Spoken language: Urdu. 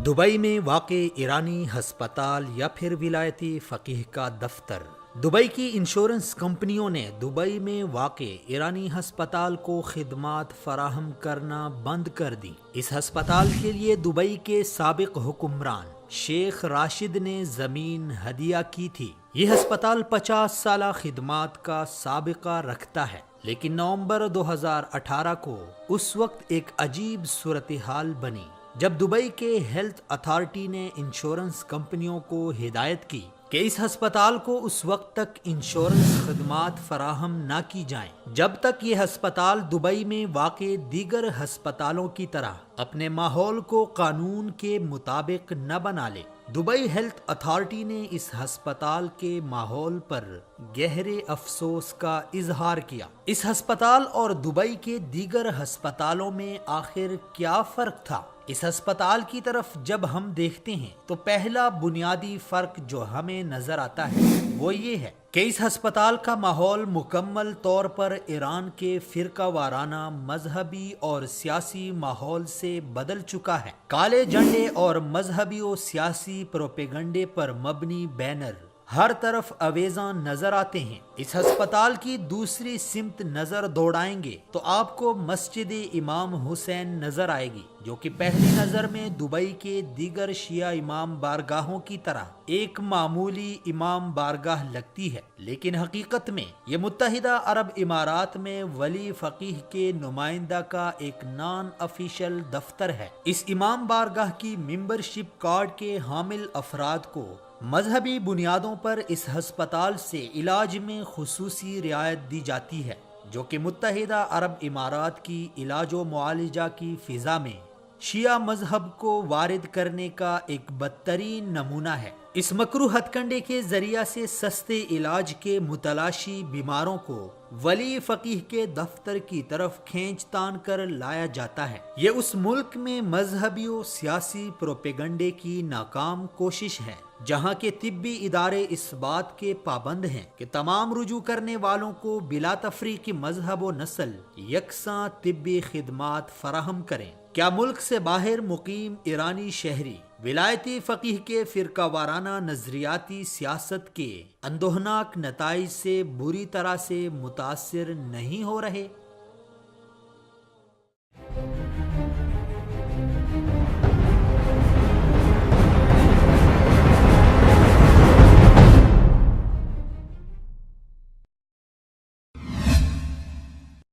دبئی میں واقع ایرانی ہسپتال یا پھر ولایتی فقیہ کا دفتر۔ دبئی کی انشورنس کمپنیوں نے دبئی میں واقع ایرانی ہسپتال کو خدمات فراہم کرنا بند کر دی۔ اس ہسپتال کے لیے دبئی کے سابق حکمران شیخ راشد نے زمین ہدیہ کی تھی۔ یہ ہسپتال 50 سالہ خدمات کا سابقہ رکھتا ہے، لیکن نومبر 2018 کو اس وقت ایک عجیب صورتحال بنی جب دبئی کے ہیلتھ اتھارٹی نے انشورنس کمپنیوں کو ہدایت کی کہ اس ہسپتال کو اس وقت تک انشورنس خدمات فراہم نہ کی جائیں جب تک یہ ہسپتال دبئی میں واقع دیگر ہسپتالوں کی طرح اپنے ماحول کو قانون کے مطابق نہ بنا لے۔ دبئی ہیلتھ اتھارٹی نے اس ہسپتال کے ماحول پر گہرے افسوس کا اظہار کیا۔ اس ہسپتال اور دبئی کے دیگر ہسپتالوں میں آخر کیا فرق تھا؟ اس ہسپتال کی طرف جب ہم دیکھتے ہیں تو پہلا بنیادی فرق جو ہمیں نظر آتا ہے وہ یہ ہے کہ اس ہسپتال کا ماحول مکمل طور پر ایران کے فرقہ وارانہ مذہبی اور سیاسی ماحول سے بدل چکا ہے۔ کالے جھنڈے اور مذہبی و سیاسی پروپیگنڈے پر مبنی بینر ہر طرف اویزاں نظر آتے ہیں۔ اس ہسپتال کی دوسری سمت نظر دوڑائیں گے تو آپ کو مسجد امام حسین نظر آئے گی، جو کہ پہلی نظر میں دبئی کے دیگر شیعہ امام بارگاہوں کی طرح ایک معمولی امام بارگاہ لگتی ہے، لیکن حقیقت میں یہ متحدہ عرب امارات میں ولی فقیہ کے نمائندہ کا ایک نان آفیشل دفتر ہے۔ اس امام بارگاہ کی ممبرشپ کارڈ کے حامل افراد کو مذہبی بنیادوں پر اس ہسپتال سے علاج میں خصوصی رعایت دی جاتی ہے، جو کہ متحدہ عرب امارات کی علاج و معالجہ کی فضا میں شیعہ مذہب کو وارد کرنے کا ایک بدترین نمونہ ہے۔ اس مکروہ ہتھ کنڈے کے ذریعہ سے سستے علاج کے متلاشی بیماروں کو ولی فقیہ کے دفتر کی طرف کھینچ تان کر لایا جاتا ہے۔ یہ اس ملک میں مذہبی و سیاسی پروپیگنڈے کی ناکام کوشش ہے جہاں کے طبی ادارے اس بات کے پابند ہیں کہ تمام رجوع کرنے والوں کو بلا تفریق مذہب و نسل یکساں طبی خدمات فراہم کریں۔ کیا ملک سے باہر مقیم ایرانی شہری ولایتی فقیہ کے فرقہ وارانہ نظریاتی سیاست کے اندوہناک نتائج سے بری طرح سے متاثر نہیں ہو رہے؟